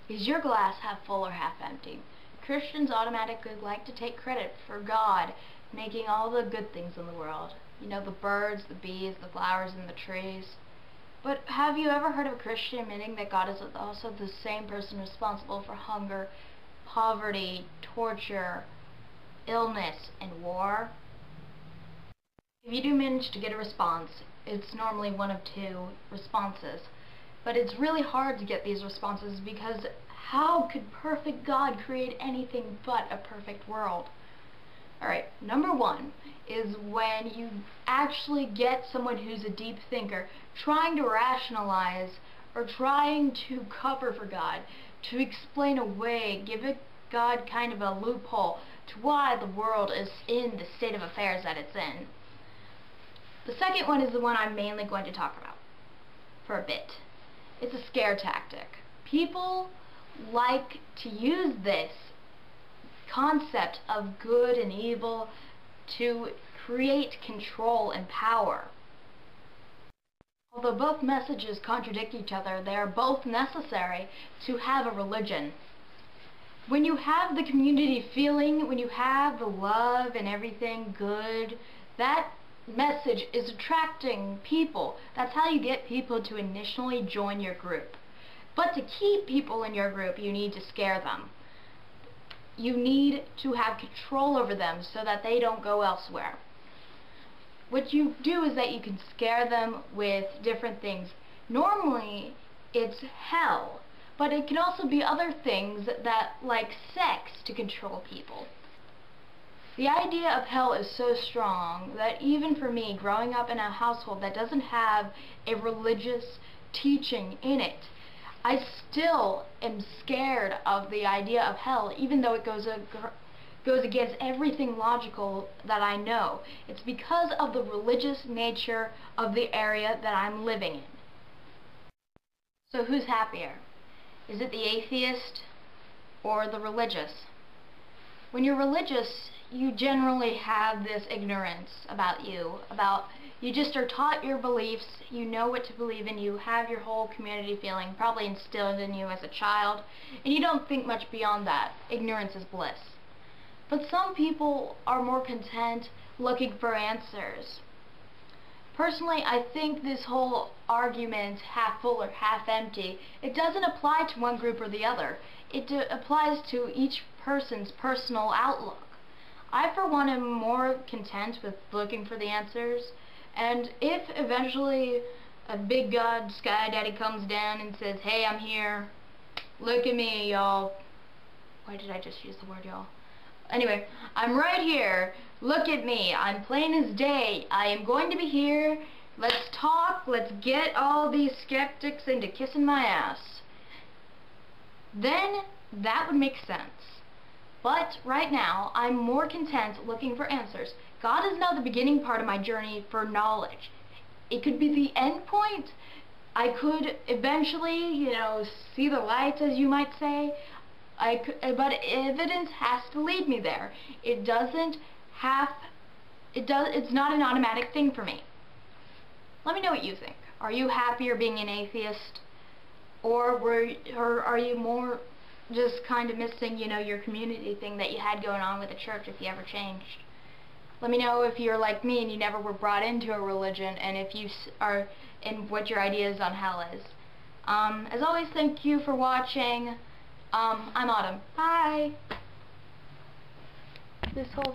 Is your glass half full or half empty? Christians automatically like to take credit for God making all the good things in the world. You know, the birds, the bees, the flowers, and the trees. But have you ever heard of a Christian admitting that God is also the same person responsible for hunger, poverty, torture, illness, and war? If you do manage to get a response, it's normally one of two responses. But it's really hard to get these responses because how could perfect God create anything but a perfect world? Alright, number one is when you actually get someone who's a deep thinker trying to rationalize or trying to cover for God, to explain away, give God kind of a loophole to why the world is in the state of affairs that it's in. The second one is the one I'm mainly going to talk about for a bit. It's a scare tactic. People like to use this concept of good and evil to create control and power. Although both messages contradict each other, they are both necessary to have a religion. When you have the community feeling, when you have the love and everything good, that message is attracting people. That's how you get people to initially join your group. But to keep people in your group, you need to scare them. You need to have control over them so that they don't go elsewhere. What you do is that you can scare them with different things. Normally, it's hell, but it can also be other things that, like sex, to control people. The idea of hell is so strong that even for me, growing up in a household that doesn't have a religious teaching in it, I still am scared of the idea of hell, even though it goes against everything logical that I know. It's because of the religious nature of the area that I'm living in. So who's happier? Is it the atheist or the religious? When you're religious, you generally have this ignorance about you, you just are taught your beliefs, you know what to believe in, you have your whole community feeling probably instilled in you as a child, and you don't think much beyond that. Ignorance is bliss. But some people are more content looking for answers. Personally, I think this whole argument, half full or half empty, it doesn't apply to one group or the other. It applies to each person's personal outlook. I, for one, am more content with looking for the answers, and if eventually a big God, Sky Daddy, comes down and says, "Hey, I'm here, look at me, y'all." Why did I just use the word y'all? Anyway, I'm right here, look at me, I'm plain as day, I am going to be here, let's talk, let's get all these skeptics into kissing my ass. Then that would make sense. But right now, I'm more content looking for answers. God is now the beginning part of my journey for knowledge. It could be the end point. I could eventually, see the light, as you might say. But evidence has to lead me there. It's not an automatic thing for me. Let me know what you think. Are you happier being an atheist? Or are you more just kind of missing, your community thing that you had going on with the church if you ever changed? Let me know if you're like me and you never were brought into a religion, and if you are, and what your ideas on hell is. As always, thank you for watching. I'm Autumn. Bye! This whole